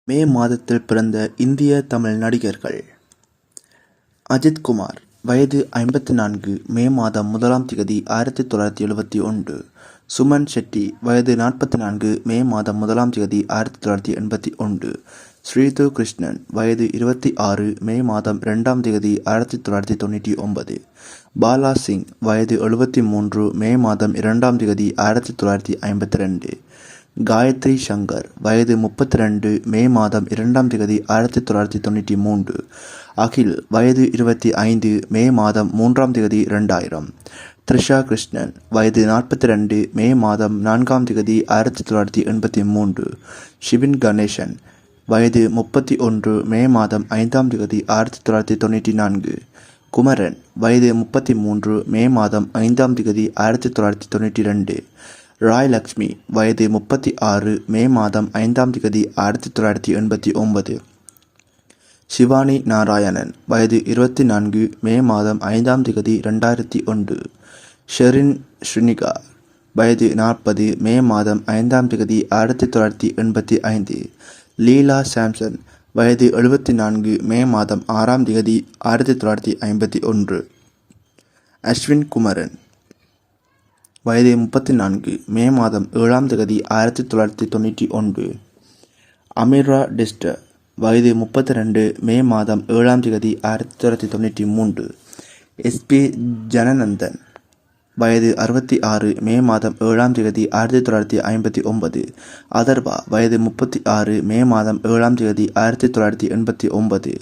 மே மாதத்தில் பிறந்த இந்திய தமிழ் நடிகர்கள். அஜித் குமார், வயது 54, மே மாதம் 1ஆம் திகதி 1971. சுமன் ஷெட்டி, வயது 44, மே மாதம் 1ஆம் திகதி 1981. ஸ்ரீது கிருஷ்ணன், வயது 26, மே மாதம் 2ஆம் திகதி 1999. பாலா சிங், வயது 73, மே மாதம் 2ஆம் திகதி 1952. காயத்ரி சங்கர், வயது 32, மே மாதம் 2ஆம் திகதி 1993. அகில், வயது 25, மே மாதம் 3ஆம் திகதி 2000. த்ரிஷா கிருஷ்ணன், வயது 42, மே மாதம் 4ஆம் திகதி 1983. ஷிபின் கணேசன், வயது 31, மே மாதம் 5ஆம் திகதி 1994. குமரன், வயது 33, மே மாதம் 5ஆம் திகதி 1992. ராய் லக்ஷ்மி, வயது 36, மே மாதம் 5ஆம் திகதி 1989. சிவானி நாராயணன், வயது 24, மே மாதம் 5ஆம் திகதி 2001. ஷெரின் ஸ்ரீனிகா, வயது 40, மே மாதம் 5ஆம் திகதி 1985. லீலா சாம்சன், வயது 74, மே மாதம் 6ஆம் திகதி 1951. அஸ்வின் குமரன், வயது 34, மே மாதம் 7ஆம் திகதி 1991. அமீரா டிஸ்டர், வயது 32, மே மாதம் 7ஆம் திகதி 1993. எஸ்பி ஜனநந்தன், வயது 66, மே மாதம் 7ஆம் திகதி 1959. அதர்வா, வயது 36, மே மாதம் 7ஆம் திகதி 1989.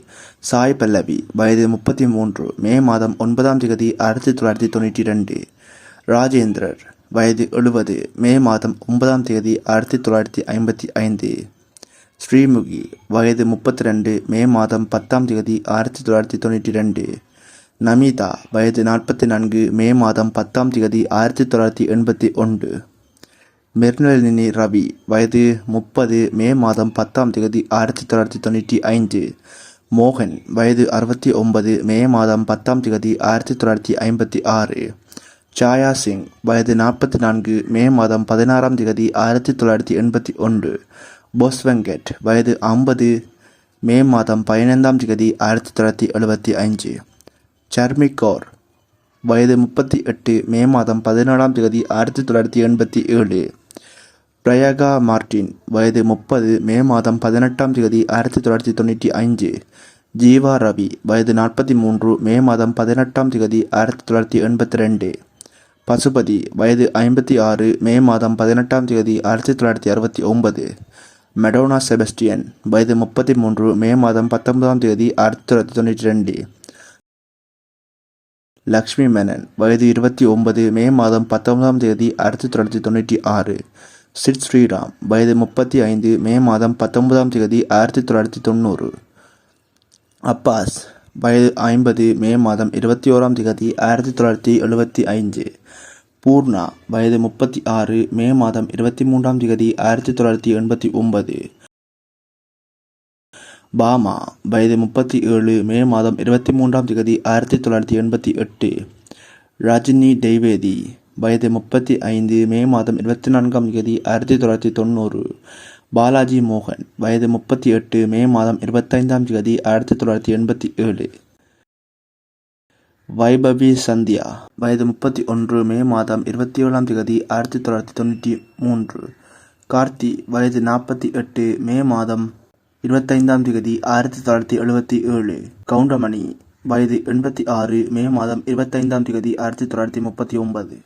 சாய் பல்லவி, வயது 33, மே மாதம் 9ஆம் திகதி 1992. ராஜேந்திரர், வயது 70, மே மாதம் 9ஆம் தேதி 1955. ஸ்ரீமுகி, வயது 32, மே மாதம் 10ஆம் தேதி 1992. நமிதா, வயது 44, மே மாதம் 10ஆம் தேதி 1981. மிர்னலினி ரவி, வயது 30, மே மாதம் 10ஆம் தேதி 1995. மோகன், வயது 69, மே மாதம் 10ஆம் தேதி 1956. சாயா சிங், வயது 44, மே மாதம் 16ஆம் திகதி 1981. போஸ் வெங்கட், வயது 50, மே மாதம் 15ஆம் திகதி 1975. சர்மி கௌர், வயது 38, மே மாதம் 17ஆம் திகதி 1987. பிரயாகா மார்டின், வயது 30, மே மாதம் 18ஆம் திகதி 1995. ஜீவா ரவி, வயது 43, மே மாதம் 18ஆம் திகதி 1982. பசுபதி, வயது 56, மே மாதம் 18ஆம் தேதி 1969. மெடோனா செபஸ்டியன், வயது 33, மே மாதம் 19ஆம் தேதி 1992. லக்ஷ்மி மேனன், வயது 29, மே மாதம் 19ஆம் தேதி 1996. சிட் ஸ்ரீராம், வயது 35, மே மாதம் 19ஆம் தேதி 1990. அப்பாஸ், வயது 50, மே மாதம் 21ஆம் திகதி 1975. பூர்ணா, வயது 36, மே மாதம் 23ஆம் திகதி 1989. பாமா, வயது 37, மே மாதம் 23ஆம் திகதி 1988. ரஜினி தெய்வேதி, வயது 35, மே மாதம் 24ஆம் திகதி 1990. பாலாஜி மோகன், வயது 38, மே மாதம் 25ஆம் திகதி 1987. வைபவி சந்தியா, வயது 31, மே மாதம் 27ஆம் திகதி 1993. கார்த்தி, வயது 48, மே மாதம் 25ஆம் திகதி 1977. கவுண்டமணி, வயது 86, மே மாதம் 25ஆம் திகதி 1939.